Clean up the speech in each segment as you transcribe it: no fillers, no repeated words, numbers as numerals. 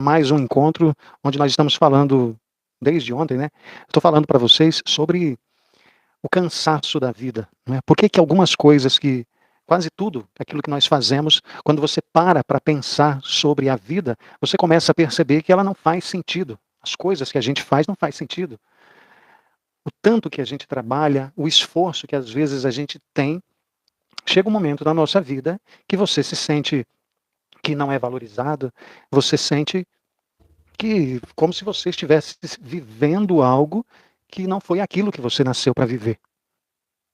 mais um encontro onde nós estamos falando desde ontem, né? Estou falando para vocês sobre o cansaço da vida, né? Por que que algumas coisas que quase tudo aquilo que nós fazemos, quando você para pensar sobre a vida, você começa a perceber que ela não faz sentido. As coisas que a gente faz não faz sentido. O tanto que a gente trabalha, o esforço que às vezes a gente tem, chega um momento na nossa vida que você se sente que não é valorizado, você sente que como se você estivesse vivendo algo que não foi aquilo que você nasceu para viver.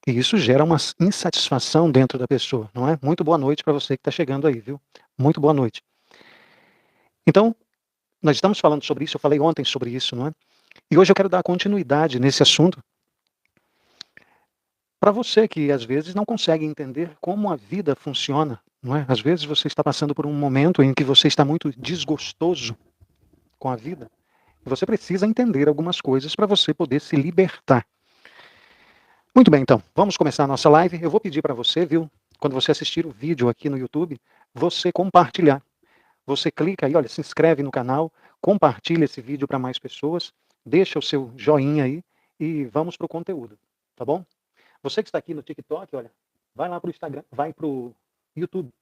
E isso gera uma insatisfação dentro da pessoa, não é? Muito boa noite para você que está chegando aí, viu? Muito boa noite. Então, nós estamos falando sobre isso, eu falei ontem sobre isso, não é? E hoje eu quero dar continuidade nesse assunto para você que às vezes não consegue entender como a vida funciona, não é? Às vezes você está passando por um momento em que você está muito desgostoso com a vida. Você precisa entender algumas coisas para você poder se libertar. Muito bem, então, vamos começar a nossa live. Eu vou pedir para você, viu, quando você assistir o vídeo aqui no YouTube, você compartilhar. Você clica aí, olha, se inscreve no canal, compartilha esse vídeo para mais pessoas, deixa o seu joinha aí e vamos para o conteúdo, tá bom? Você que está aqui no TikTok, olha, vai lá para o Instagram, vai para o YouTube,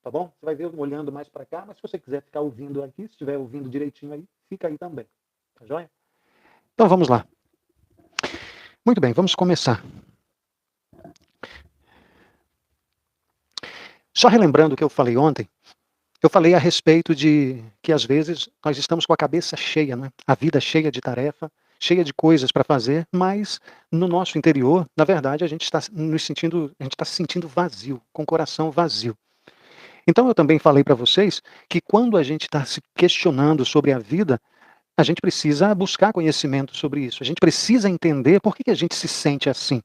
tá bom? Você vai ver eu olhando mais para cá, mas se você quiser ficar ouvindo aqui, se estiver ouvindo direitinho aí, fica aí também, tá joia? Então vamos lá. Muito bem, vamos começar. Só relembrando o que eu falei ontem, eu falei a respeito de que às vezes nós estamos com a cabeça cheia, né? A vida cheia de tarefa, cheia de coisas para fazer, mas no nosso interior, na verdade, a gente está se sentindo vazio, com o coração vazio. Então eu também falei para vocês que quando a gente está se questionando sobre a vida, a gente precisa buscar conhecimento sobre isso. A gente precisa entender por que que a gente se sente assim.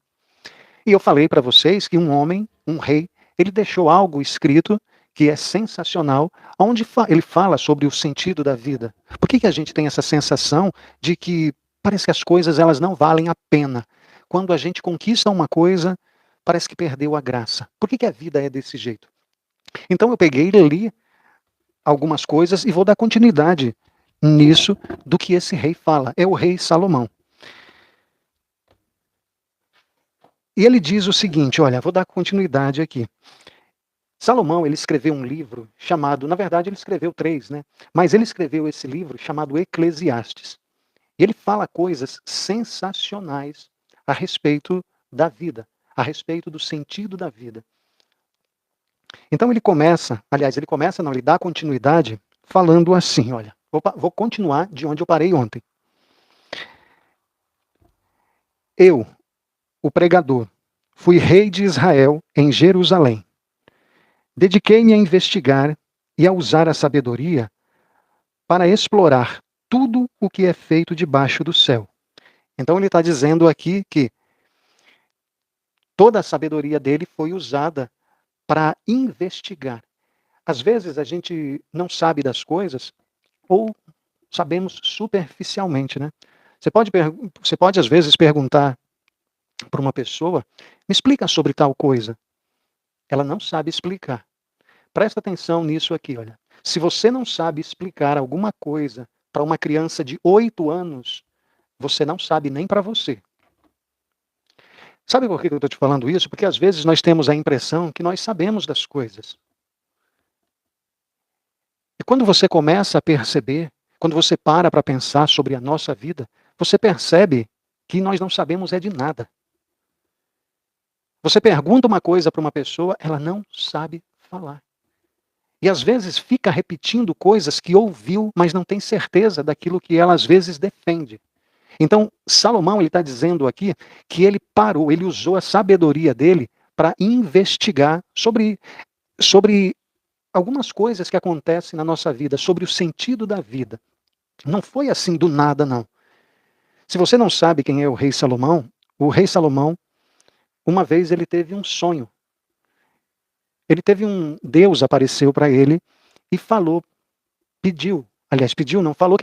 E eu falei para vocês que um homem, um rei, ele deixou algo escrito que é sensacional, onde ele fala sobre o sentido da vida. Por que que a gente tem essa sensação de que parece que as coisas elas não valem a pena? Quando a gente conquista uma coisa, parece que perdeu a graça. Por que que a vida é desse jeito? Então eu peguei e li algumas coisas e vou dar continuidade nisso do que esse rei fala. É o rei Salomão. E ele diz o seguinte, olha, vou dar continuidade aqui. Salomão, ele escreveu um livro chamado, na verdade ele escreveu 3, né? Mas ele escreveu esse livro chamado Eclesiastes. E ele fala coisas sensacionais a respeito da vida, a respeito do sentido da vida. Então ele começa, não, ele dá continuidade falando assim, olha, vou continuar de onde eu parei ontem. Eu, o pregador, fui rei de Israel em Jerusalém. Dediquei-me a investigar e a usar a sabedoria para explorar tudo o que é feito debaixo do céu. Então ele está dizendo aqui que toda a sabedoria dele foi usada para investigar. Às vezes a gente não sabe das coisas ou sabemos superficialmente, né? Você pode às vezes perguntar para uma pessoa, me explica sobre tal coisa. Ela não sabe explicar. Presta atenção nisso aqui, olha. Se você não sabe explicar alguma coisa para uma criança de 8 anos, você não sabe nem para você. Sabe por que eu estou te falando isso? Porque às vezes nós temos a impressão que nós sabemos das coisas. E quando você começa a perceber, quando você para pensar sobre a nossa vida, você percebe que nós não sabemos é de nada. Você pergunta uma coisa para uma pessoa, ela não sabe falar. E às vezes fica repetindo coisas que ouviu, mas não tem certeza daquilo que ela às vezes defende. Então, Salomão ele está dizendo aqui que ele parou, ele usou a sabedoria dele para investigar sobre algumas coisas que acontecem na nossa vida, sobre o sentido da vida. Não foi assim do nada, não. Se você não sabe quem é o rei Salomão, uma vez ele teve um sonho. Deus apareceu para ele e falou que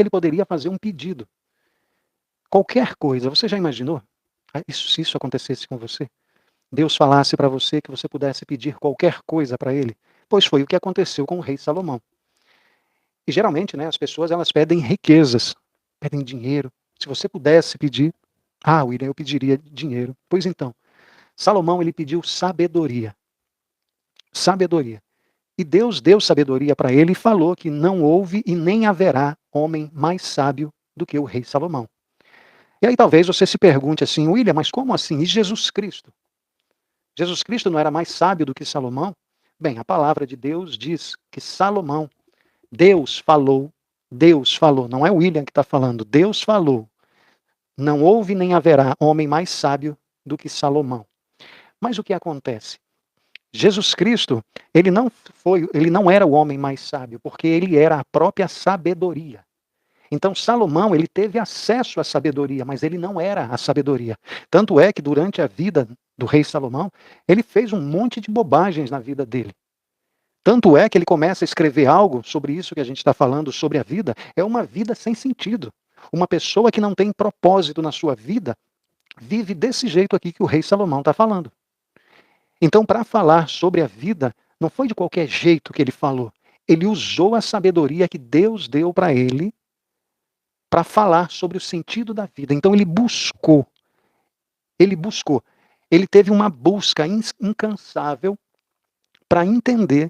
ele poderia fazer um pedido. Qualquer coisa, você já imaginou? Se isso acontecesse com você? Deus falasse para você que você pudesse pedir qualquer coisa para ele? Pois foi o que aconteceu com o rei Salomão. E geralmente, né, as pessoas elas pedem riquezas, pedem dinheiro. Se você pudesse pedir, William, eu pediria dinheiro. Pois então, Salomão ele pediu sabedoria. Sabedoria. E Deus deu sabedoria para ele e falou que não houve e nem haverá homem mais sábio do que o rei Salomão. E aí talvez você se pergunte assim, William, mas como assim? E Jesus Cristo? Jesus Cristo não era mais sábio do que Salomão? Bem, a palavra de Deus diz que Salomão, Deus falou, não é William que está falando, Deus falou. Não houve nem haverá homem mais sábio do que Salomão. Mas o que acontece? Jesus Cristo, ele não era o homem mais sábio, porque ele era a própria sabedoria. Então Salomão, ele teve acesso à sabedoria, mas ele não era a sabedoria. Tanto é que durante a vida do rei Salomão, ele fez um monte de bobagens na vida dele. Tanto é que ele começa a escrever algo sobre isso que a gente está falando, sobre a vida, é uma vida sem sentido. Uma pessoa que não tem propósito na sua vida, vive desse jeito aqui que o rei Salomão está falando. Então, para falar sobre a vida, não foi de qualquer jeito que ele falou. Ele usou a sabedoria que Deus deu para ele para falar sobre o sentido da vida. Então, ele buscou. Ele teve uma busca incansável para entender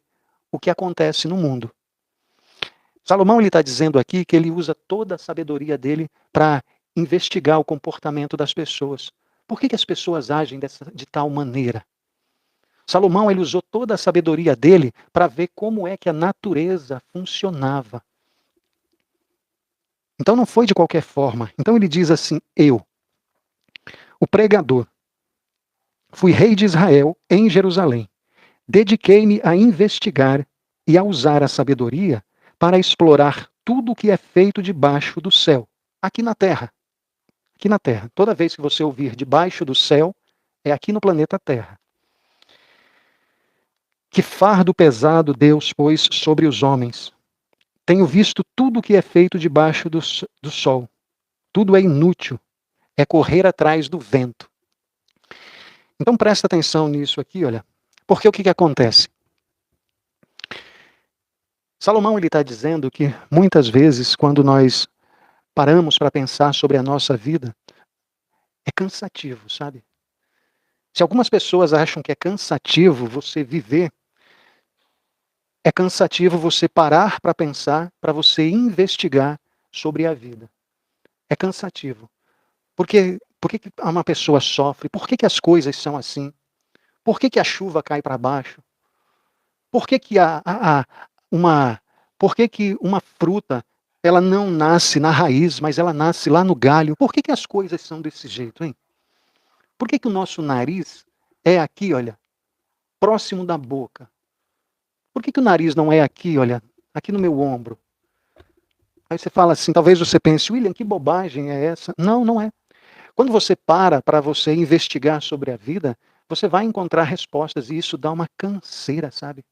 o que acontece no mundo. Salomão está dizendo aqui que ele usa toda a sabedoria dele para investigar o comportamento das pessoas. Por que as pessoas agem de tal maneira? Salomão ele usou toda a sabedoria dele para ver como é que a natureza funcionava. Então não foi de qualquer forma. Então ele diz assim, eu, o pregador, fui rei de Israel em Jerusalém. Dediquei-me a investigar e a usar a sabedoria para explorar tudo o que é feito debaixo do céu, aqui na Terra. Aqui na Terra. Toda vez que você ouvir debaixo do céu, é aqui no planeta Terra. Que fardo pesado Deus pôs sobre os homens. Tenho visto tudo o que é feito debaixo do sol. Tudo é inútil. É correr atrás do vento. Então presta atenção nisso aqui, olha. Porque o que acontece? Salomão ele está dizendo que muitas vezes, quando nós paramos para pensar sobre a nossa vida, é cansativo, sabe? Se algumas pessoas acham que é cansativo você viver, é cansativo você parar para pensar, para você investigar sobre a vida. É cansativo. Por que uma pessoa sofre? Por que as coisas são assim? Por que a chuva cai para baixo? Por que uma fruta ela não nasce na raiz, mas ela nasce lá no galho? Por que as coisas são desse jeito, hein? Por que o nosso nariz é aqui, olha, próximo da boca? Por que o nariz não é aqui, olha, aqui no meu ombro? Aí você fala assim, talvez você pense, William, que bobagem é essa? Não, não é. Quando você para você investigar sobre a vida, você vai encontrar respostas e isso dá uma canseira, sabe?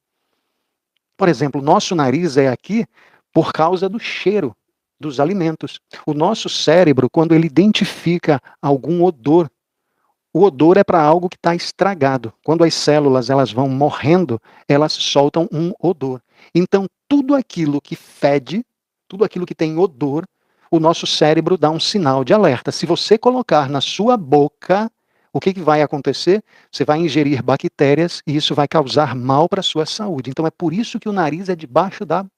Por exemplo, o nosso nariz é aqui por causa do cheiro dos alimentos. O nosso cérebro, quando ele identifica algum odor, o odor é para algo que está estragado. Quando as células elas vão morrendo, elas soltam um odor. Então, tudo aquilo que fede, tudo aquilo que tem odor, o nosso cérebro dá um sinal de alerta. Se você colocar na sua boca, o que vai acontecer? Você vai ingerir bactérias e isso vai causar mal para a sua saúde. Então é por isso que o nariz é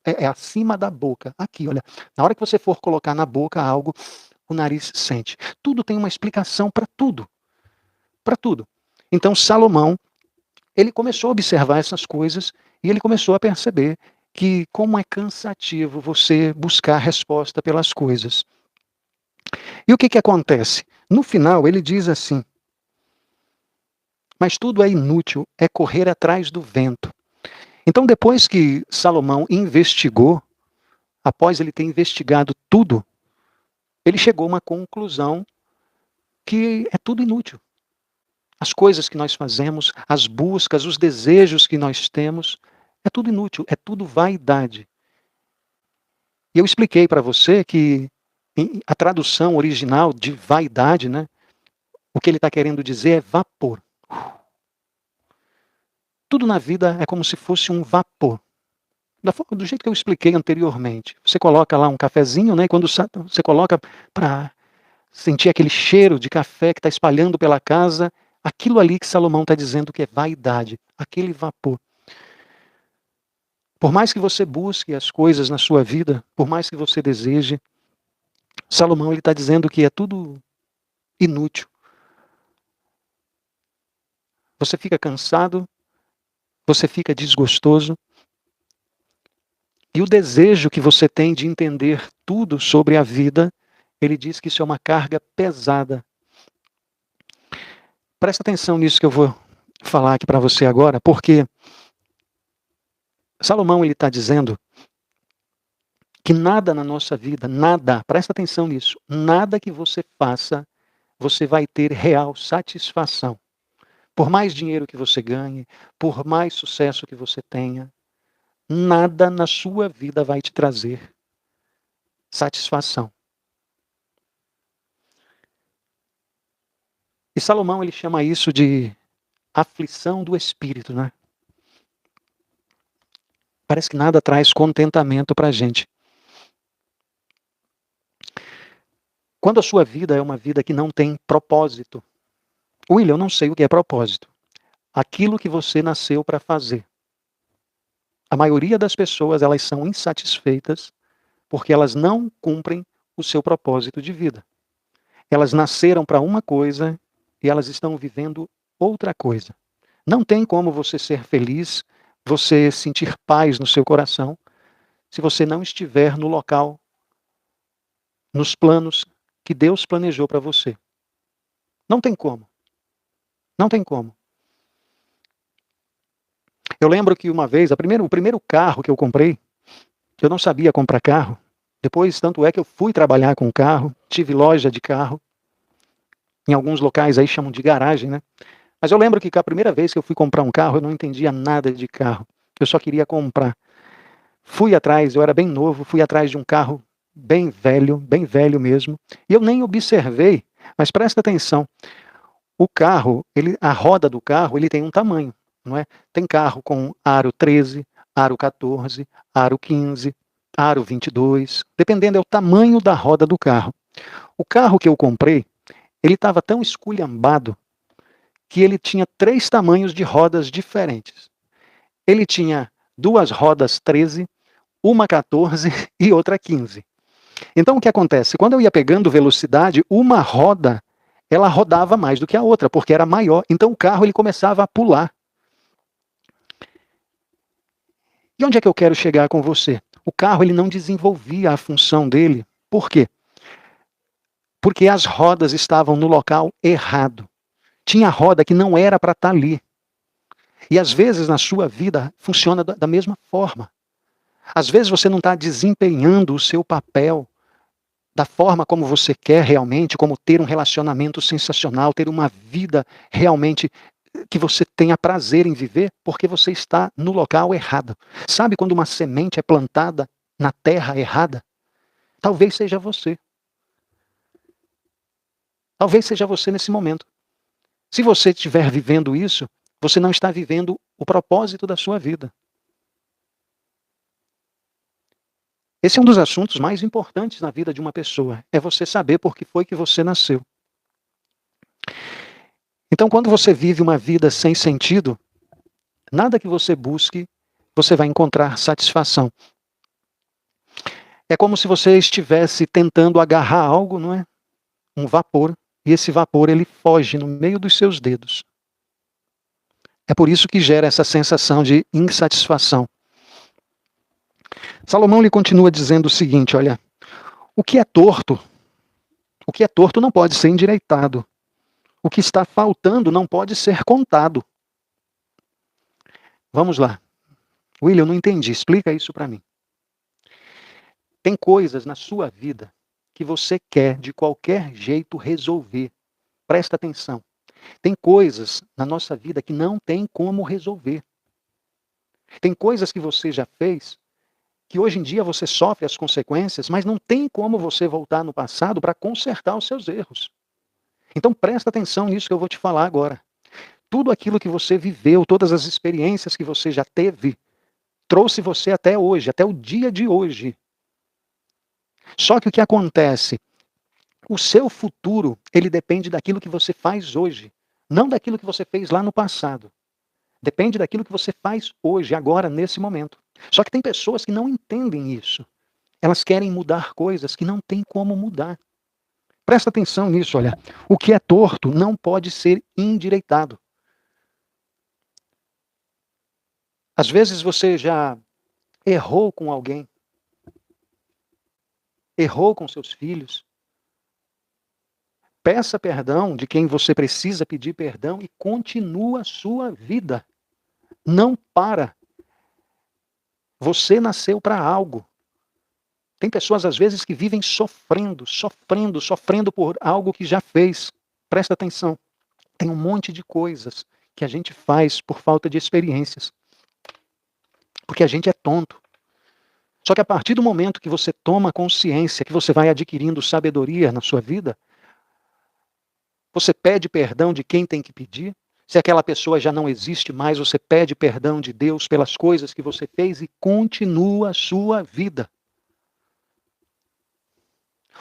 é acima da boca. Aqui, olha, na hora que você for colocar na boca algo, o nariz sente. Tudo tem uma explicação para tudo. Para tudo. Então Salomão, ele começou a observar essas coisas e ele começou a perceber que como é cansativo você buscar resposta pelas coisas. E o que acontece? No final, ele diz assim, mas tudo é inútil, é correr atrás do vento. Então, depois que Salomão investigou, após ele ter investigado tudo, ele chegou a uma conclusão que é tudo inútil. As coisas que nós fazemos, as buscas, os desejos que nós temos, é tudo inútil, é tudo vaidade. E eu expliquei para você que a tradução original de vaidade, né, o que ele está querendo dizer é vapor. Tudo na vida é como se fosse um vapor. do jeito que eu expliquei anteriormente. Você coloca lá um cafezinho, né? Quando você coloca para sentir aquele cheiro de café que está espalhando pela casa, aquilo ali que Salomão está dizendo que é vaidade, aquele vapor. Por mais que você busque as coisas na sua vida, por mais que você deseje, Salomão ele está dizendo que é tudo inútil. Você fica cansado, você fica desgostoso, e o desejo que você tem de entender tudo sobre a vida, ele diz que isso é uma carga pesada. Presta atenção nisso que eu vou falar aqui para você agora, porque Salomão ele está dizendo que nada na nossa vida, nada, presta atenção nisso, nada que você faça, você vai ter real satisfação. Por mais dinheiro que você ganhe, por mais sucesso que você tenha, nada na sua vida vai te trazer satisfação. E Salomão ele chama isso de aflição do espírito, né? Parece que nada traz contentamento para a gente. Quando a sua vida é uma vida que não tem propósito, William, eu não sei o que é propósito. Aquilo que você nasceu para fazer. A maioria das pessoas, elas são insatisfeitas porque elas não cumprem o seu propósito de vida. Elas nasceram para uma coisa e elas estão vivendo outra coisa. Não tem como você ser feliz, você sentir paz no seu coração, se você não estiver no local, nos planos que Deus planejou para você. Não tem como. Não tem como. Eu lembro que uma vez, o primeiro carro que eu comprei, eu não sabia comprar carro. Depois, tanto é que eu fui trabalhar com carro, tive loja de carro. Em alguns locais aí chamam de garagem, né? Mas eu lembro que a primeira vez que eu fui comprar um carro, eu não entendia nada de carro. Eu só queria comprar. Fui atrás, eu era bem novo, fui atrás de um carro bem velho mesmo. E eu nem observei, mas presta atenção. O carro, a roda do carro, ele tem um tamanho, não é? Tem carro com aro 13, aro 14, aro 15, aro 22, dependendo é o tamanho da roda do carro. O carro que eu comprei, ele estava tão esculhambado que ele tinha 3 tamanhos de rodas diferentes. Ele tinha 2 rodas 13, uma 14 e outra 15. Então o que acontece? Quando eu ia pegando velocidade, uma roda ela rodava mais do que a outra, porque era maior. Então o carro ele começava a pular. E onde é que eu quero chegar com você? O carro ele não desenvolvia a função dele. Por quê? Porque as rodas estavam no local errado. Tinha roda que não era para estar ali. E às vezes na sua vida funciona da mesma forma. Às vezes você não está desempenhando o seu papel da forma como você quer realmente, como ter um relacionamento sensacional, ter uma vida realmente que você tenha prazer em viver, porque você está no local errado. Sabe quando uma semente é plantada na terra errada? Talvez seja você. Talvez seja você nesse momento. Se você estiver vivendo isso, você não está vivendo o propósito da sua vida. Esse é um dos assuntos mais importantes na vida de uma pessoa. É você saber por que foi que você nasceu. Então, quando você vive uma vida sem sentido, nada que você busque, você vai encontrar satisfação. É como se você estivesse tentando agarrar algo, não é? Um vapor, e esse vapor ele foge no meio dos seus dedos. É por isso que gera essa sensação de insatisfação. Salomão lhe continua dizendo o seguinte, olha, o que é torto não pode ser endireitado. O que está faltando não pode ser contado. Vamos lá. William, eu não entendi. Explica isso para mim. Tem coisas na sua vida que você quer de qualquer jeito resolver. Presta atenção. Tem coisas na nossa vida que não tem como resolver. Tem coisas que você já fez que hoje em dia você sofre as consequências, mas não tem como você voltar no passado para consertar os seus erros. Então presta atenção nisso que eu vou te falar agora. Tudo aquilo que você viveu, todas as experiências que você já teve, trouxe você até hoje, até o dia de hoje. Só que o que acontece? O seu futuro, ele depende daquilo que você faz hoje, não daquilo que você fez lá no passado. Depende daquilo que você faz hoje, agora, nesse momento. Só que tem pessoas que não entendem isso. Elas querem mudar coisas que não tem como mudar. Presta atenção nisso, olha. O que é torto não pode ser endireitado. Às vezes você já errou com alguém, errou com seus filhos. Peça perdão de quem você precisa pedir perdão e continua a sua vida. Não para. Você nasceu para algo. Tem pessoas, às vezes, que vivem sofrendo por algo que já fez. Presta atenção. Tem um monte de coisas que a gente faz por falta de experiências. Porque a gente é tonto. Só que a partir do momento que você toma consciência, que você vai adquirindo sabedoria na sua vida, você pede perdão de quem tem que pedir. Se aquela pessoa já não existe mais, você pede perdão de Deus pelas coisas que você fez e continua a sua vida.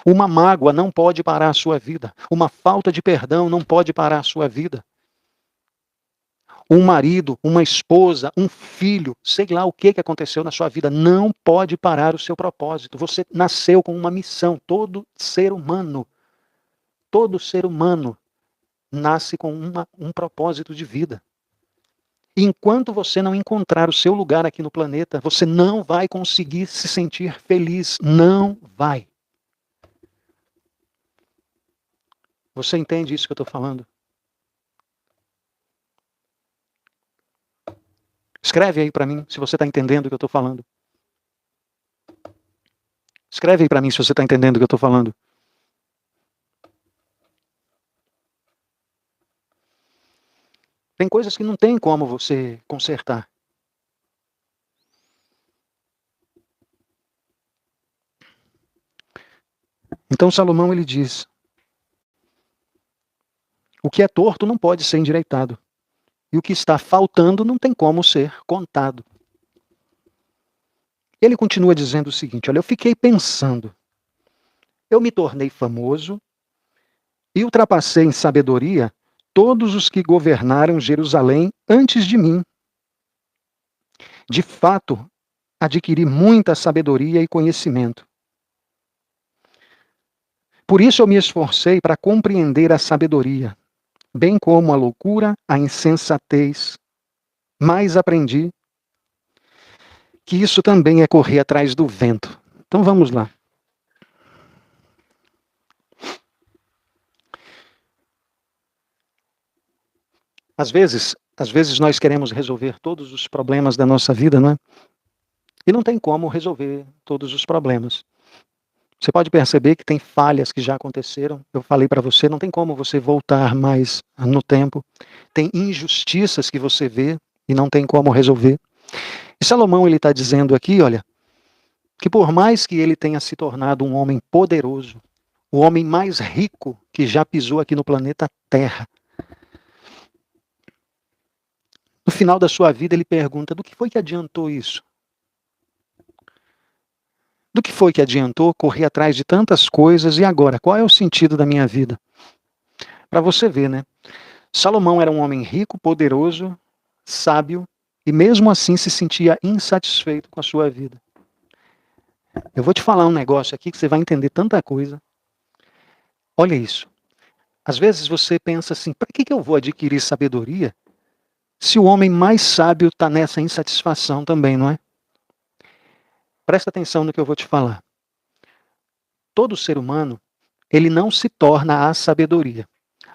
Uma mágoa não pode parar a sua vida. Uma falta de perdão não pode parar a sua vida. Um marido, uma esposa, um filho, sei lá o que aconteceu na sua vida, não pode parar o seu propósito. Você nasceu com uma missão. Todo ser humano nasce com um propósito de vida. E enquanto você não encontrar o seu lugar aqui no planeta, você não vai conseguir se sentir feliz. Não vai. Você entende isso que eu estou falando? Escreve aí para mim se você está entendendo o que eu estou falando. Escreve aí para mim se você está entendendo o que eu estou falando. Tem coisas que não tem como você consertar. Então Salomão ele diz: o que é torto não pode ser endireitado. E o que está faltando não tem como ser contado. Ele continua dizendo o seguinte: olha, eu fiquei pensando. Eu me tornei famoso e ultrapassei em sabedoria todos os que governaram Jerusalém antes de mim. De fato, adquiri muita sabedoria e conhecimento. Por isso eu me esforcei para compreender a sabedoria, bem como a loucura, a insensatez. Mas aprendi que isso também é correr atrás do vento. Então vamos lá. Às vezes nós queremos resolver todos os problemas da nossa vida, não é? E não tem como resolver todos os problemas. Você pode perceber que tem falhas que já aconteceram. Eu falei para você, não tem como você voltar mais no tempo. Tem injustiças que você vê e não tem como resolver. E Salomão ele está dizendo aqui, olha, que por mais que ele tenha se tornado um homem poderoso, o homem mais rico que já pisou aqui no planeta Terra, no final da sua vida ele pergunta, do que foi que adiantou isso? Do que foi que adiantou correr atrás de tantas coisas e agora? Qual é o sentido da minha vida? Para você ver, né? Salomão era um homem rico, poderoso, sábio, e mesmo assim se sentia insatisfeito com a sua vida. Eu vou te falar um negócio aqui que você vai entender tanta coisa. Olha isso. Às vezes você pensa assim, para que eu vou adquirir sabedoria se o homem mais sábio está nessa insatisfação também, não é? Presta atenção no que eu vou te falar. Todo ser humano, ele não se torna a sabedoria.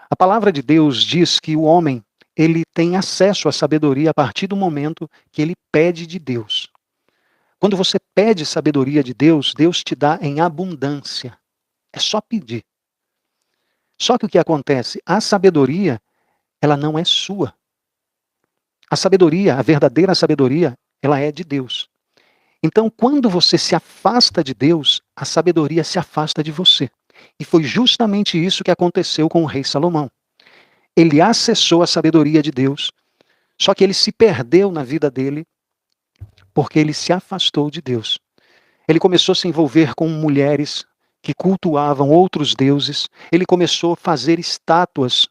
A palavra de Deus diz que o homem, ele tem acesso à sabedoria a partir do momento que ele pede de Deus. Quando você pede sabedoria de Deus, Deus te dá em abundância. É só pedir. Só que o que acontece? A sabedoria, ela não é sua. A sabedoria, a verdadeira sabedoria, ela é de Deus. Então, quando você se afasta de Deus, a sabedoria se afasta de você. E foi justamente isso que aconteceu com o rei Salomão. Ele acessou a sabedoria de Deus, só que ele se perdeu na vida dele porque ele se afastou de Deus. Ele começou a se envolver com mulheres que cultuavam outros deuses. Ele começou a fazer estátuas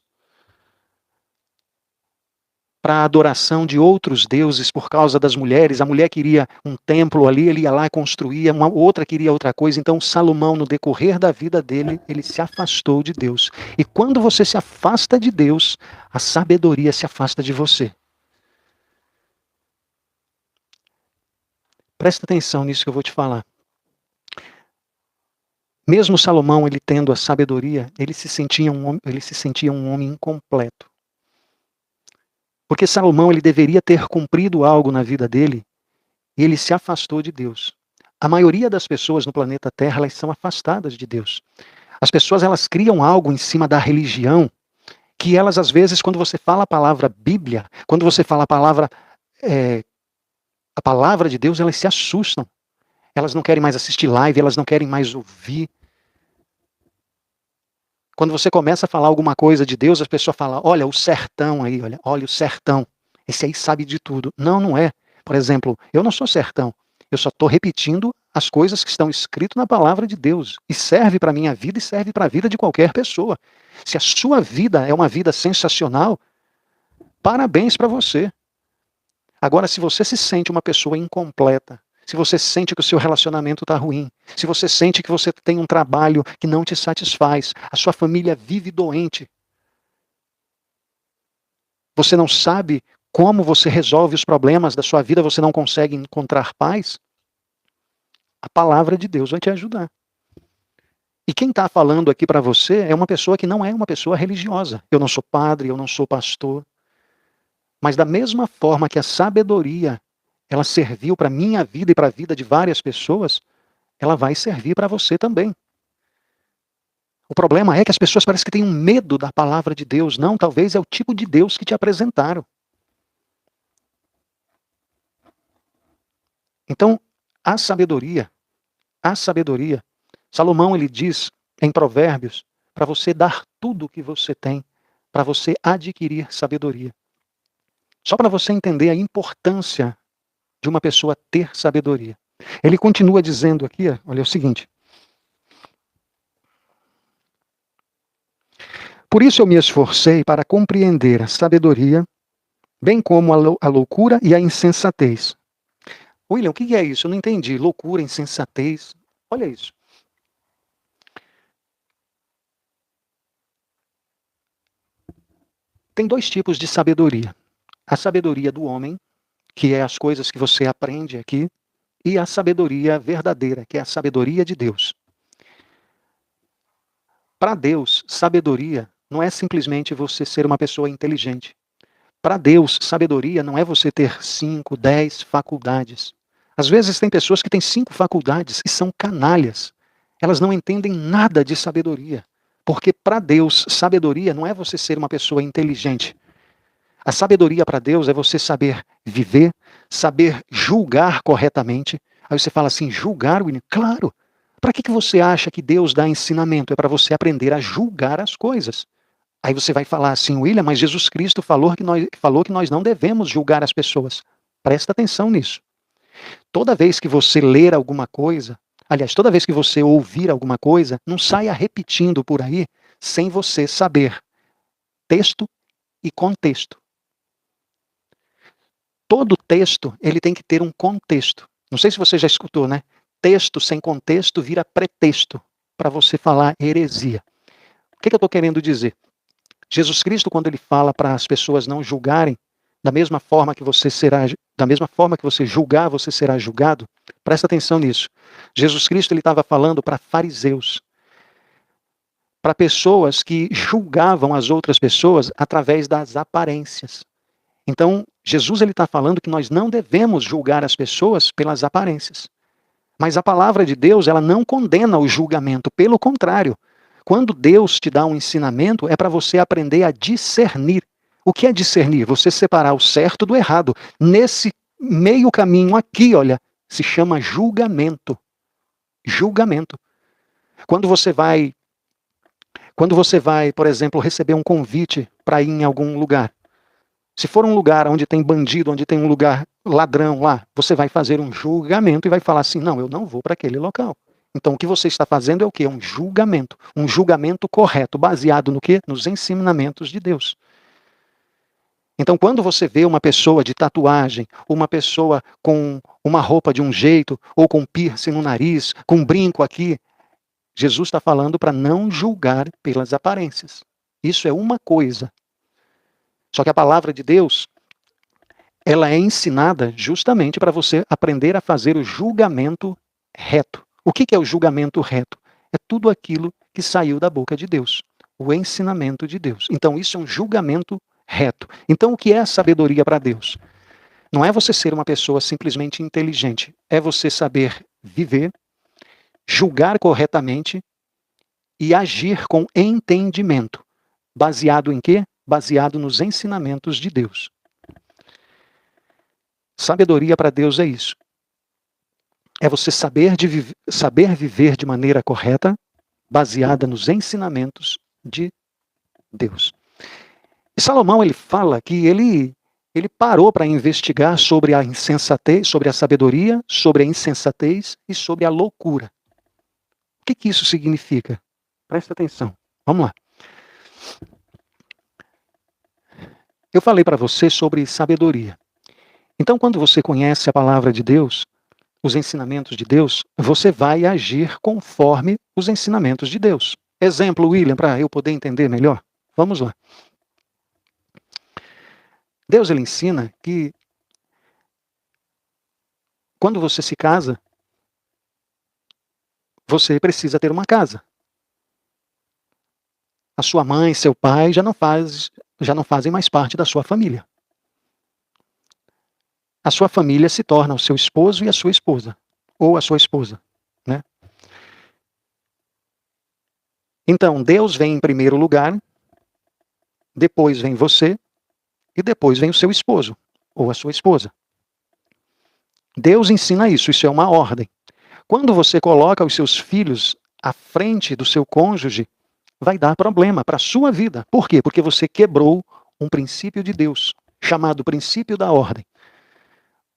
para a adoração de outros deuses por causa das mulheres. A mulher queria um templo ali, ele ia lá e construía, uma outra queria outra coisa. Então Salomão, no decorrer da vida dele, ele se afastou de Deus. E quando você se afasta de Deus, a sabedoria se afasta de você. Presta atenção nisso que eu vou te falar. Mesmo Salomão, ele tendo a sabedoria, ele se sentia um homem incompleto. Porque Salomão, ele deveria ter cumprido algo na vida dele, e ele se afastou de Deus. A maioria das pessoas no planeta Terra, elas são afastadas de Deus. As pessoas, elas criam algo em cima da religião, que elas, às vezes, quando você fala a palavra Bíblia, quando você fala a palavra de Deus, elas se assustam. Elas não querem mais assistir live, elas não querem mais ouvir. Quando você começa a falar alguma coisa de Deus, as pessoas falam, olha o sertão aí, olha o sertão. Esse aí sabe de tudo. Não, não é. Por exemplo, eu não sou sertão. Eu só estou repetindo as coisas que estão escritas na palavra de Deus. E serve para a minha vida e serve para a vida de qualquer pessoa. Se a sua vida é uma vida sensacional, parabéns para você. Agora, se você se sente uma pessoa incompleta, se você sente que o seu relacionamento está ruim, se você sente que você tem um trabalho que não te satisfaz, a sua família vive doente, você não sabe como você resolve os problemas da sua vida, você não consegue encontrar paz, a palavra de Deus vai te ajudar. E quem está falando aqui para você é uma pessoa que não é uma pessoa religiosa. Eu não sou padre, eu não sou pastor. Mas da mesma forma que a sabedoria ela serviu para a minha vida e para a vida de várias pessoas, ela vai servir para você também. O problema é que as pessoas parecem que têm um medo da palavra de Deus. Não, talvez é o tipo de Deus que te apresentaram. Então, a sabedoria, Salomão ele diz em Provérbios, para você dar tudo o que você tem, para você adquirir sabedoria. Só para você entender a importância de uma pessoa ter sabedoria. Ele continua dizendo aqui, olha, é o seguinte. Por isso eu me esforcei para compreender a sabedoria, bem como a loucura e a insensatez. William, o que é isso? Eu não entendi. Loucura, insensatez. Olha isso. Tem dois tipos de sabedoria. A sabedoria do homem, que é as coisas que você aprende aqui, e a sabedoria verdadeira, que é a sabedoria de Deus. Para Deus, sabedoria não é simplesmente você ser uma pessoa inteligente. Para Deus, sabedoria não é você ter 5, 10 faculdades. Às vezes tem pessoas que têm 5 faculdades e são canalhas. Elas não entendem nada de sabedoria. Porque para Deus, sabedoria não é você ser uma pessoa inteligente. A sabedoria para Deus é você saber viver, saber julgar corretamente. Aí você fala assim, julgar, William? Claro. Para que você acha que Deus dá ensinamento? É para você aprender a julgar as coisas. Aí você vai falar assim, William, mas Jesus Cristo falou que nós não devemos julgar as pessoas. Presta atenção nisso. Toda vez que você ler alguma coisa, aliás, toda vez que você ouvir alguma coisa, não saia repetindo por aí sem você saber texto e contexto. Todo texto, ele tem que ter um contexto. Não sei se você já escutou, né? Texto sem contexto vira pretexto para você falar heresia. O que eu estou querendo dizer? Jesus Cristo, quando ele fala para as pessoas não julgarem, da mesma forma que você julgar, você será julgado. Presta atenção nisso. Jesus Cristo ele estava falando para fariseus, para pessoas que julgavam as outras pessoas através das aparências. Então, Jesus ele está falando que nós não devemos julgar as pessoas pelas aparências. Mas a palavra de Deus, ela não condena o julgamento, pelo contrário. Quando Deus te dá um ensinamento, é para você aprender a discernir. O que é discernir? Você separar o certo do errado. Nesse meio caminho aqui, olha, se chama julgamento. Julgamento. Quando você vai, por exemplo, receber um convite para ir em algum lugar, Se for um lugar onde tem bandido, onde tem um lugar ladrão lá, você vai fazer um julgamento e vai falar assim, não, eu não vou para aquele local. Então o que você está fazendo é o quê? Um julgamento correto, baseado no quê? Nos ensinamentos de Deus. Então, quando você vê uma pessoa de tatuagem, uma pessoa com uma roupa de um jeito, ou com piercing no nariz, com um brinco aqui, Jesus está falando para não julgar pelas aparências. Isso é uma coisa. Só que a palavra de Deus, ela é ensinada justamente para você aprender a fazer o julgamento reto. O que é o julgamento reto? É tudo aquilo que saiu da boca de Deus. O ensinamento de Deus. Então, isso é um julgamento reto. Então, o que é a sabedoria para Deus? Não é você ser uma pessoa simplesmente inteligente. É você saber viver, julgar corretamente e agir com entendimento. Baseado em quê? Baseado nos ensinamentos de Deus. Sabedoria para Deus é isso. É você saber viver de maneira correta, baseada nos ensinamentos de Deus. E Salomão, ele fala que ele parou para investigar sobre a insensatez, sobre a sabedoria, sobre a insensatez e sobre a loucura. O que isso significa? Presta atenção. Vamos lá. Eu falei para você sobre sabedoria. Então, quando você conhece a palavra de Deus, os ensinamentos de Deus, você vai agir conforme os ensinamentos de Deus. Exemplo, William, para eu poder entender melhor. Vamos lá. Deus, ele ensina que quando você se casa, você precisa ter uma casa. A sua mãe, seu pai já não fazem mais parte da sua família. A sua família se torna o seu esposo e a sua esposa, ou a sua esposa, né? Então, Deus vem em primeiro lugar, depois vem você, e depois vem o seu esposo, ou a sua esposa. Deus ensina isso é uma ordem. Quando você coloca os seus filhos à frente do seu cônjuge, vai dar problema para a sua vida. Por quê? Porque você quebrou um princípio de Deus, chamado princípio da ordem.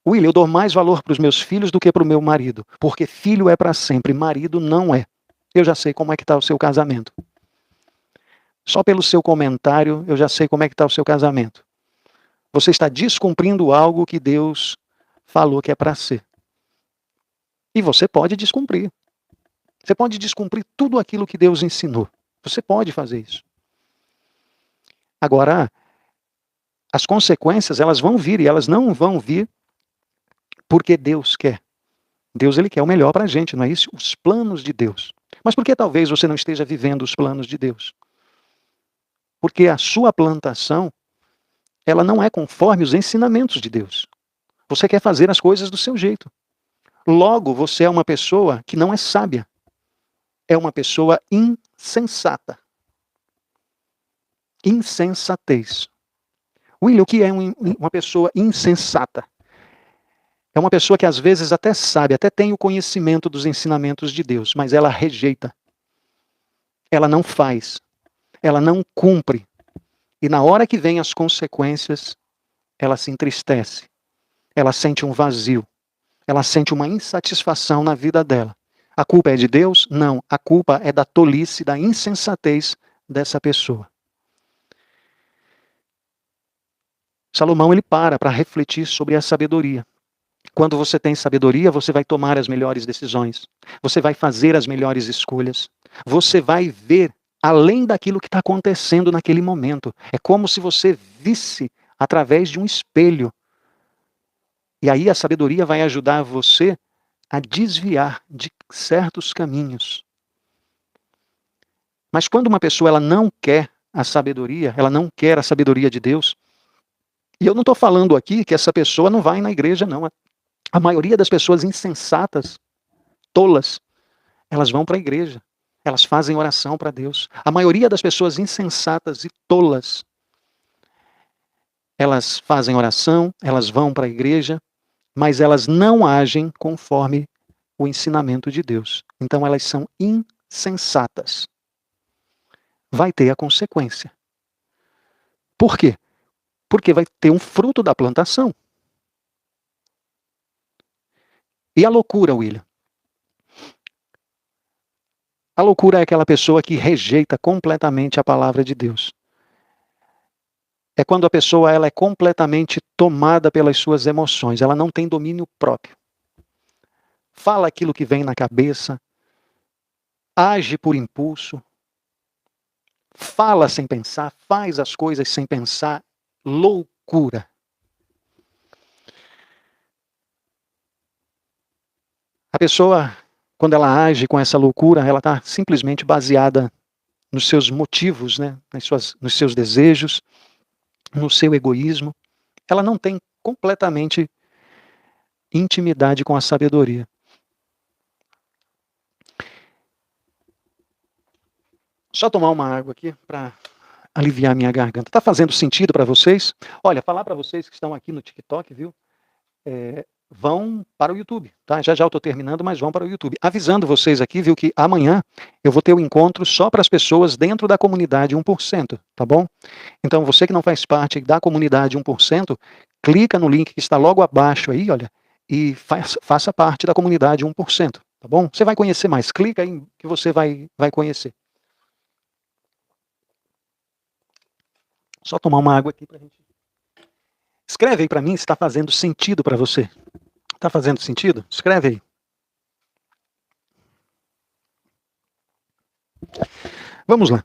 William, eu dou mais valor para os meus filhos do que para o meu marido, porque filho é para sempre, marido não é. Eu já sei como é que está o seu casamento. Só pelo seu comentário, eu já sei como é que está o seu casamento. Você está descumprindo algo que Deus falou que é para ser. E você pode descumprir. Você pode descumprir tudo aquilo que Deus ensinou. Você pode fazer isso. Agora, as consequências, elas vão vir, e elas não vão vir porque Deus quer. Deus, ele quer o melhor para a gente, não é isso? Os planos de Deus. Mas por que talvez você não esteja vivendo os planos de Deus? Porque a sua plantação, ela não é conforme os ensinamentos de Deus. Você quer fazer as coisas do seu jeito. Logo, você é uma pessoa que não é sábia. É uma pessoa insensata. Insensatez. William, o que é uma pessoa insensata? É uma pessoa que às vezes até sabe, até tem o conhecimento dos ensinamentos de Deus, mas ela rejeita. Ela não faz. Ela não cumpre. E na hora que vem as consequências, ela se entristece. Ela sente um vazio. Ela sente uma insatisfação na vida dela. A culpa é de Deus? Não. A culpa é da tolice, da insensatez dessa pessoa. Salomão, ele para refletir sobre a sabedoria. Quando você tem sabedoria, você vai tomar as melhores decisões. Você vai fazer as melhores escolhas. Você vai ver além daquilo que está acontecendo naquele momento. É como se você visse através de um espelho. E aí a sabedoria vai ajudar você a desviar de certos caminhos. Mas quando uma pessoa ela não quer a sabedoria, ela não quer a sabedoria de Deus, e eu não estou falando aqui que essa pessoa não vai na igreja, não. A maioria das pessoas insensatas, tolas, elas vão para a igreja. Elas fazem oração para Deus. A maioria das pessoas insensatas e tolas, elas fazem oração, elas vão para a igreja, mas elas não agem conforme o ensinamento de Deus. Então elas são insensatas. Vai ter a consequência. Por quê? Porque vai ter um fruto da plantação. E a loucura, William? A loucura é aquela pessoa que rejeita completamente a palavra de Deus. É quando a pessoa ela é completamente tomada pelas suas emoções, ela não tem domínio próprio. Fala aquilo que vem na cabeça, age por impulso, fala sem pensar, faz as coisas sem pensar. Loucura. A pessoa, quando ela age com essa loucura, ela está simplesmente baseada nos seus motivos, né? Nos seus desejos, no seu egoísmo. Ela não tem completamente intimidade com a sabedoria. Só tomar uma água aqui para aliviar minha garganta. Está fazendo sentido para vocês? Olha, falar para vocês que estão aqui no TikTok, viu? Vão para o YouTube, tá? Já eu estou terminando, mas vão para o YouTube. Avisando vocês aqui, viu, que amanhã eu vou ter um encontro só para as pessoas dentro da comunidade 1%, tá bom? Então, você que não faz parte da comunidade 1%, clica no link que está logo abaixo aí, olha, e faça parte da comunidade 1%, tá bom? Você vai conhecer mais, clica aí que você vai conhecer. Só tomar uma água aqui para a gente... Escreve aí para mim se está fazendo sentido para você. Está fazendo sentido? Escreve aí. Vamos lá.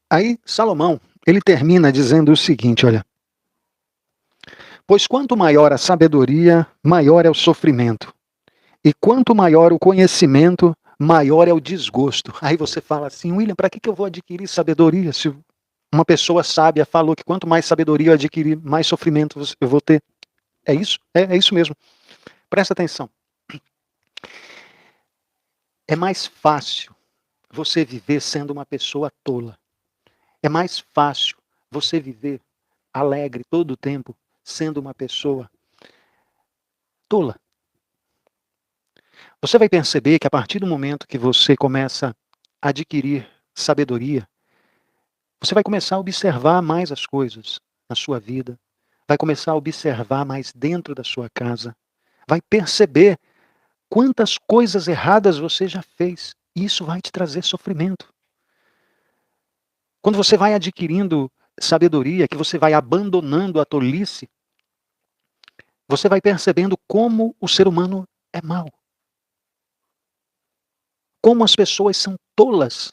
Aí, Salomão, ele termina dizendo o seguinte, olha. Pois quanto maior a sabedoria, maior é o sofrimento. E quanto maior o conhecimento, maior é o desgosto. Aí você fala assim, William, para que eu vou adquirir sabedoria se uma pessoa sábia falou que quanto mais sabedoria eu adquirir, mais sofrimento eu vou ter? É isso? É isso mesmo. Presta atenção. É mais fácil você viver sendo uma pessoa tola. É mais fácil você viver alegre todo o tempo sendo uma pessoa tola. Você vai perceber que a partir do momento que você começa a adquirir sabedoria, você vai começar a observar mais as coisas na sua vida, vai começar a observar mais dentro da sua casa, vai perceber quantas coisas erradas você já fez. E isso vai te trazer sofrimento. Quando você vai adquirindo sabedoria, que você vai abandonando a tolice, você vai percebendo como o ser humano é mau. Como as pessoas são tolas.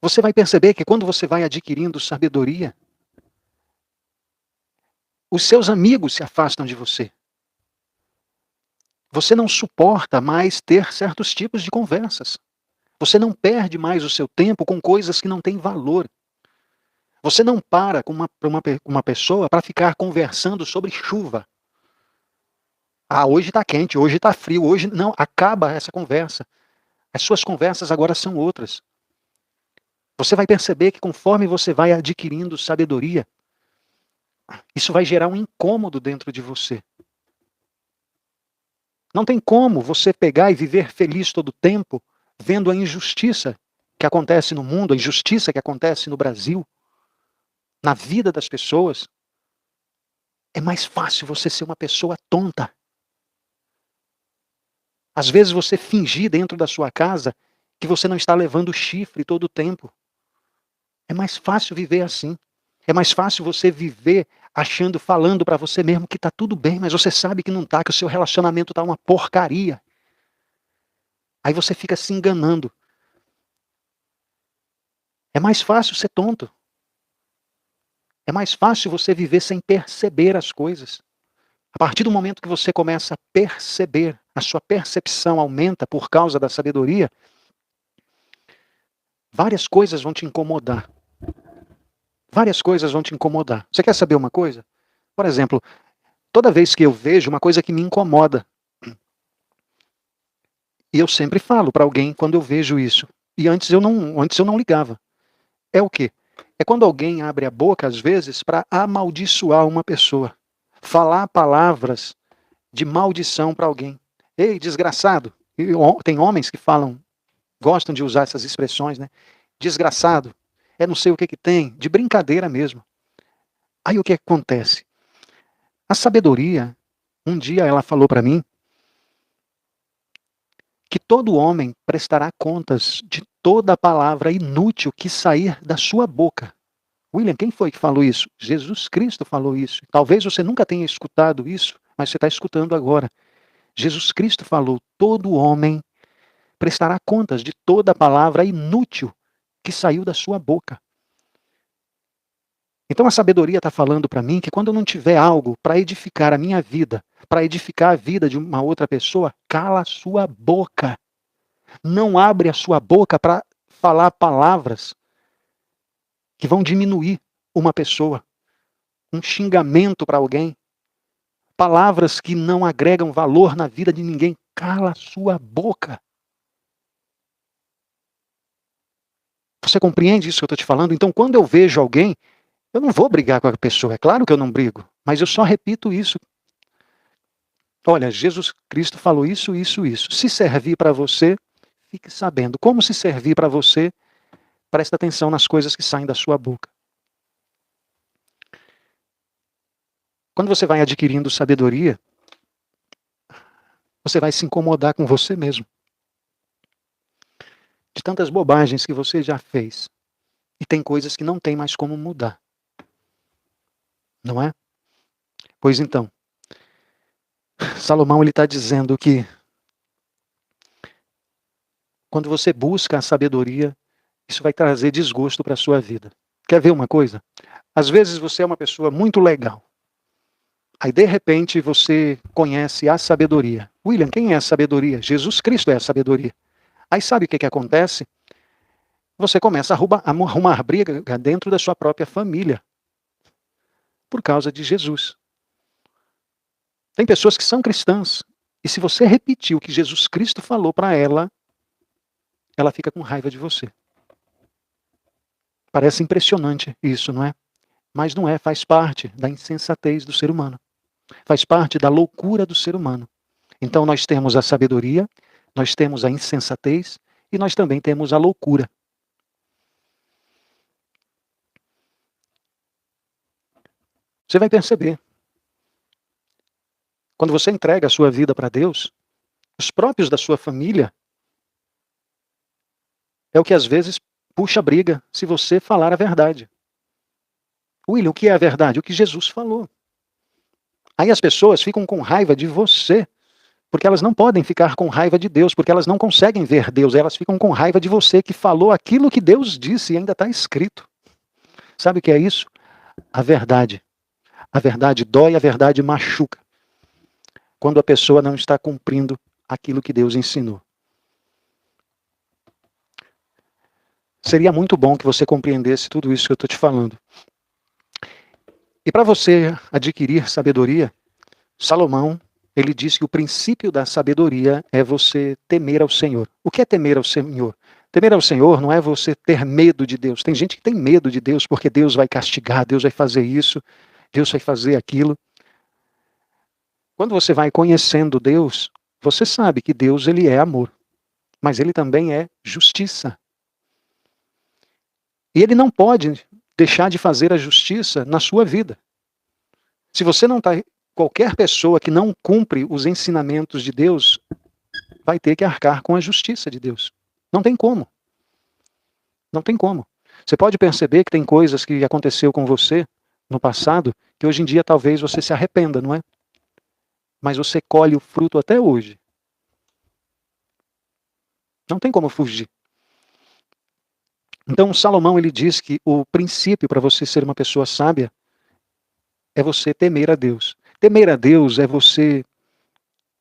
Você vai perceber que quando você vai adquirindo sabedoria, os seus amigos se afastam de você. Você não suporta mais ter certos tipos de conversas. Você não perde mais o seu tempo com coisas que não têm valor. Você não para com uma pessoa para ficar conversando sobre chuva. Ah, hoje está quente, hoje está frio, hoje... Não, acaba essa conversa. As suas conversas agora são outras. Você vai perceber que conforme você vai adquirindo sabedoria, isso vai gerar um incômodo dentro de você. Não tem como você pegar e viver feliz todo o tempo vendo a injustiça que acontece no mundo, a injustiça que acontece no Brasil, na vida das pessoas. É mais fácil você ser uma pessoa tonta. Às vezes você fingir dentro da sua casa que você não está levando chifre todo o tempo. É mais fácil viver assim. É mais fácil você viver achando, falando para você mesmo que está tudo bem, mas você sabe que não está, que o seu relacionamento está uma porcaria. Aí você fica se enganando. É mais fácil ser tonto. É mais fácil você viver sem perceber as coisas. A partir do momento que você começa a perceber, a sua percepção aumenta por causa da sabedoria, várias coisas vão te incomodar. Várias coisas vão te incomodar. Você quer saber uma coisa? Por exemplo, toda vez que eu vejo uma coisa que me incomoda, e eu sempre falo para alguém quando eu vejo isso, e antes eu não ligava. É o quê? É quando alguém abre a boca, às vezes, para amaldiçoar uma pessoa. Falar palavras de maldição para alguém. Ei, desgraçado. Tem homens que gostam de usar essas expressões, né? Desgraçado. é não sei o que que tem, de brincadeira mesmo. Aí o que acontece? A sabedoria, um dia ela falou para mim que todo homem prestará contas de toda palavra inútil que sair da sua boca. William, quem foi que falou isso? Jesus Cristo falou isso. Talvez você nunca tenha escutado isso, mas você está escutando agora. Jesus Cristo falou: todo homem prestará contas de toda palavra inútil que saiu da sua boca. Então a sabedoria está falando para mim que quando eu não tiver algo para edificar a minha vida, para edificar a vida de uma outra pessoa, cala a sua boca. Não abre a sua boca para falar palavras que vão diminuir uma pessoa, um xingamento para alguém, palavras que não agregam valor na vida de ninguém. Cala a sua boca. Você compreende isso que eu estou te falando? Então, quando eu vejo alguém, eu não vou brigar com a pessoa. É claro que eu não brigo, mas eu só repito isso. Olha, Jesus Cristo falou isso, isso, isso. Se servir para você, fique sabendo. Como se servir para você, presta atenção nas coisas que saem da sua boca. Quando você vai adquirindo sabedoria, você vai se incomodar com você mesmo. De tantas bobagens que você já fez. E tem coisas que não tem mais como mudar. Não é? Pois então, Salomão está dizendo que quando você busca a sabedoria, isso vai trazer desgosto para a sua vida. Quer ver uma coisa? Às vezes você é uma pessoa muito legal. Aí, de repente, você conhece a sabedoria. William, quem é a sabedoria? Jesus Cristo é a sabedoria. Aí sabe o que acontece? Você começa a arrumar briga dentro da sua própria família. Por causa de Jesus. Tem pessoas que são cristãs. E se você repetir o que Jesus Cristo falou para ela, ela fica com raiva de você. Parece impressionante isso, não é? Mas não é, faz parte da insensatez do ser humano. Faz parte da loucura do ser humano. Então nós temos a sabedoria, nós temos a insensatez e nós também temos a loucura. Você vai perceber. Quando você entrega a sua vida para Deus, os próprios da sua família é o que às vezes puxa briga se você falar a verdade. William, o que é a verdade? O que Jesus falou. Aí as pessoas ficam com raiva de você, porque elas não podem ficar com raiva de Deus, porque elas não conseguem ver Deus, elas ficam com raiva de você que falou aquilo que Deus disse e ainda está escrito. Sabe o que é isso? A verdade. A verdade dói, a verdade machuca. Quando a pessoa não está cumprindo aquilo que Deus ensinou. Seria muito bom que você compreendesse tudo isso que eu estou te falando. E para você adquirir sabedoria, Salomão, ele diz que o princípio da sabedoria é você temer ao Senhor. O que é temer ao Senhor? Temer ao Senhor não é você ter medo de Deus. Tem gente que tem medo de Deus porque Deus vai castigar, Deus vai fazer isso, Deus vai fazer aquilo. Quando você vai conhecendo Deus, você sabe que Deus ele é amor, mas ele também é justiça. E ele não pode deixar de fazer a justiça na sua vida. Se você não está... Qualquer pessoa que não cumpre os ensinamentos de Deus vai ter que arcar com a justiça de Deus. Não tem como. Não tem como. Você pode perceber que tem coisas que aconteceu com você no passado que hoje em dia talvez você se arrependa, não é? Mas você colhe o fruto até hoje. Não tem como fugir. Então Salomão ele diz que o princípio para você ser uma pessoa sábia é você temer a Deus. Temer a Deus é você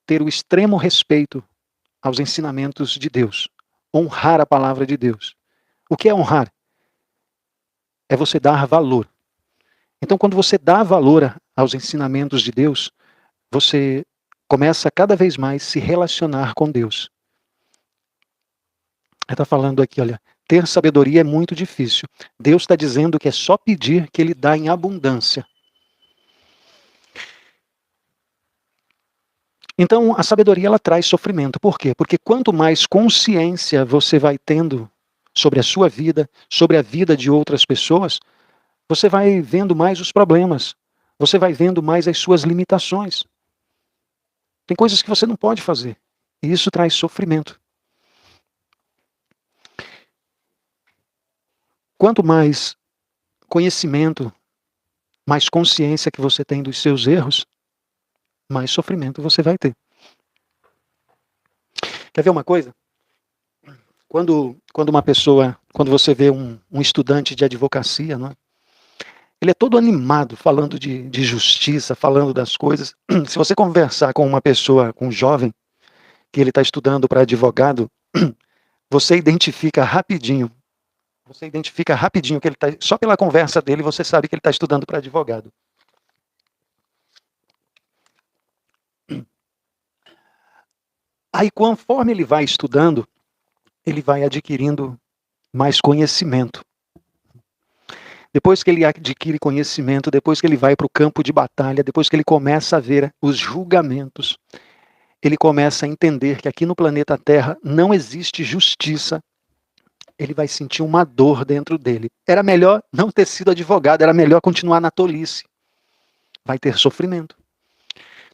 ter o extremo respeito aos ensinamentos de Deus. Honrar a palavra de Deus. O que é honrar? É você dar valor. Então, quando você dá valor aos ensinamentos de Deus, você começa cada vez mais a se relacionar com Deus. Ele está falando aqui, olha, ter sabedoria é muito difícil. Deus está dizendo que é só pedir que Ele dá em abundância. Então, a sabedoria ela traz sofrimento. Por quê? Porque quanto mais consciência você vai tendo sobre a sua vida, sobre a vida de outras pessoas, você vai vendo mais os problemas, você vai vendo mais as suas limitações. Tem coisas que você não pode fazer, e isso traz sofrimento. Quanto mais conhecimento, mais consciência que você tem dos seus erros, mais sofrimento você vai ter. Quer ver uma coisa? Quando você vê um estudante de advocacia, né, ele é todo animado, falando de justiça, falando das coisas. Se você conversar com uma pessoa, com um jovem, que ele está estudando para advogado, você identifica rapidinho. Você identifica rapidinho que ele está. Só pela conversa dele, você sabe que ele está estudando para advogado. Aí, conforme ele vai estudando, ele vai adquirindo mais conhecimento. Depois que ele adquire conhecimento, depois que ele vai para o campo de batalha, depois que ele começa a ver os julgamentos, ele começa a entender que aqui no planeta Terra não existe justiça. Ele vai sentir uma dor dentro dele. Era melhor não ter sido advogado, era melhor continuar na tolice. Vai ter sofrimento.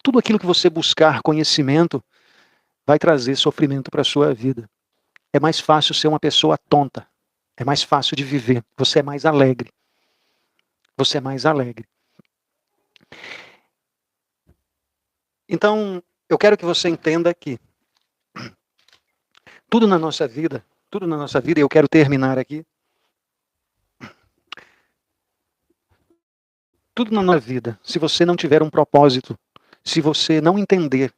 Tudo aquilo que você buscar conhecimento vai trazer sofrimento para a sua vida. É mais fácil ser uma pessoa tonta. É mais fácil de viver. Você é mais alegre. Você é mais alegre. Então, eu quero que você entenda que tudo na nossa vida, e eu quero terminar aqui, tudo na nossa vida, se você não tiver um propósito, se você não entender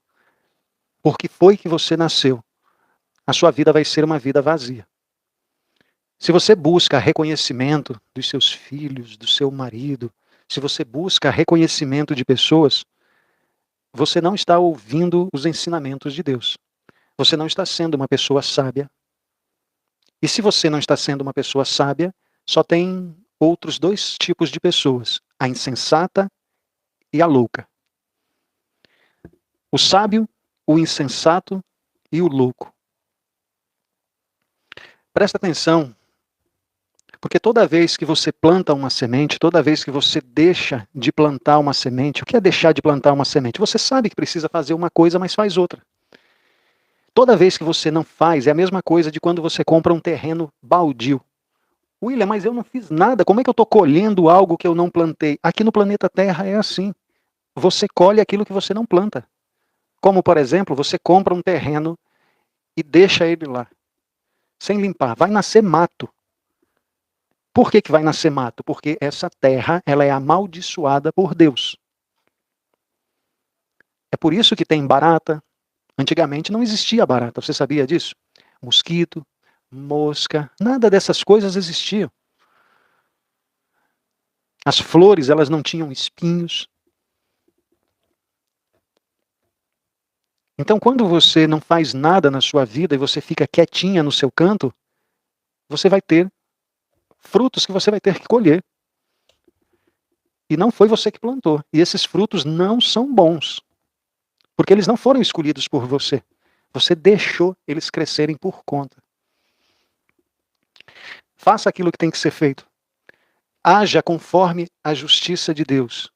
por que foi que você nasceu, a sua vida vai ser uma vida vazia. Se você busca reconhecimento dos seus filhos, do seu marido, se você busca reconhecimento de pessoas, você não está ouvindo os ensinamentos de Deus. Você não está sendo uma pessoa sábia. E se você não está sendo uma pessoa sábia, só tem outros dois tipos de pessoas: a insensata e a louca. O sábio, o insensato e o louco. Presta atenção, porque toda vez que você planta uma semente, toda vez que você deixa de plantar uma semente, o que é deixar de plantar uma semente? Você sabe que precisa fazer uma coisa, mas faz outra. Toda vez que você não faz, é a mesma coisa de quando você compra um terreno baldio. William, mas eu não fiz nada, como é que eu estou colhendo algo que eu não plantei? Aqui no planeta Terra é assim. Você colhe aquilo que você não planta. Como, por exemplo, você compra um terreno e deixa ele lá, sem limpar. Vai nascer mato. Por que vai nascer mato? Porque essa terra, ela é amaldiçoada por Deus. É por isso que tem barata. Antigamente não existia barata, você sabia disso? Mosquito, mosca, nada dessas coisas existiam. As flores, elas não tinham espinhos. Então, quando você não faz nada na sua vida e você fica quietinha no seu canto, você vai ter frutos que você vai ter que colher. E não foi você que plantou. E esses frutos não são bons. Porque eles não foram escolhidos por você. Você deixou eles crescerem por conta. Faça aquilo que tem que ser feito. Haja conforme a justiça de Deus.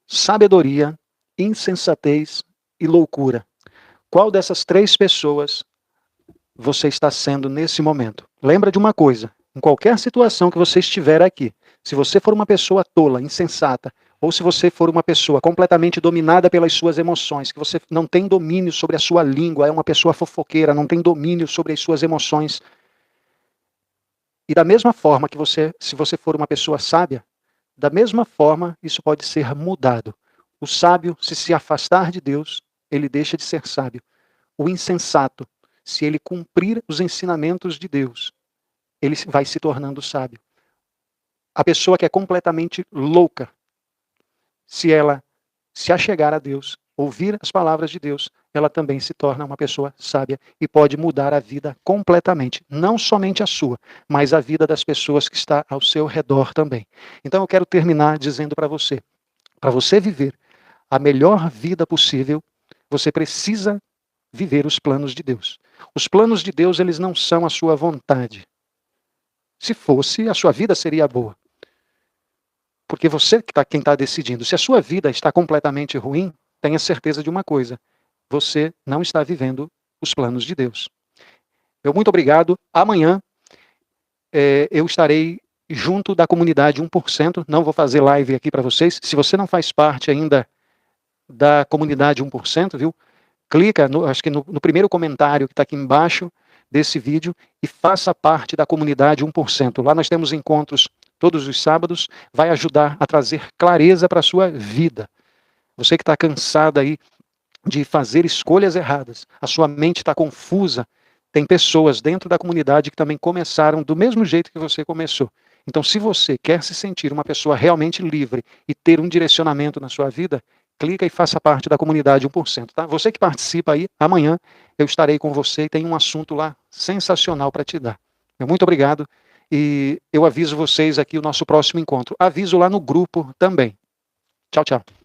Sabedoria, insensatez e loucura. Qual dessas três pessoas você está sendo nesse momento? Lembra de uma coisa. Em qualquer situação que você estiver aqui, se você for uma pessoa tola, insensata, ou se você for uma pessoa completamente dominada pelas suas emoções, que você não tem domínio sobre a sua língua, é uma pessoa fofoqueira, não tem domínio sobre as suas emoções. E da mesma forma que se você for uma pessoa sábia, da mesma forma isso pode ser mudado. O sábio, se afastar de Deus, ele deixa de ser sábio. O insensato, se ele cumprir os ensinamentos de Deus, ele vai se tornando sábio. A pessoa que é completamente louca, se ela se achegar a Deus, ouvir as palavras de Deus, ela também se torna uma pessoa sábia e pode mudar a vida completamente. Não somente a sua, mas a vida das pessoas que está ao seu redor também. Então eu quero terminar dizendo para você viver a melhor vida possível, você precisa viver os planos de Deus. Os planos de Deus, eles não são a sua vontade. Se fosse, a sua vida seria boa. Porque você quem está decidindo. Se a sua vida está completamente ruim, tenha certeza de uma coisa: você não está vivendo os planos de Deus. Muito obrigado. Amanhã eu estarei junto da comunidade 1%. Não vou fazer live aqui para vocês. Se você não faz parte ainda da comunidade 1%, viu? Clica, acho que no primeiro comentário que está aqui embaixo desse vídeo e faça parte da comunidade 1%. Lá nós temos encontros todos os sábados, vai ajudar a trazer clareza para a sua vida. Você que está cansado aí de fazer escolhas erradas, a sua mente está confusa, tem pessoas dentro da comunidade que também começaram do mesmo jeito que você começou. Então, se você quer se sentir uma pessoa realmente livre e ter um direcionamento na sua vida, clica e faça parte da comunidade 1%. Tá? Você que participa aí, amanhã eu estarei com você e tem um assunto lá sensacional para te dar. Muito obrigado e eu aviso vocês aqui o nosso próximo encontro. Aviso lá no grupo também. Tchau, tchau.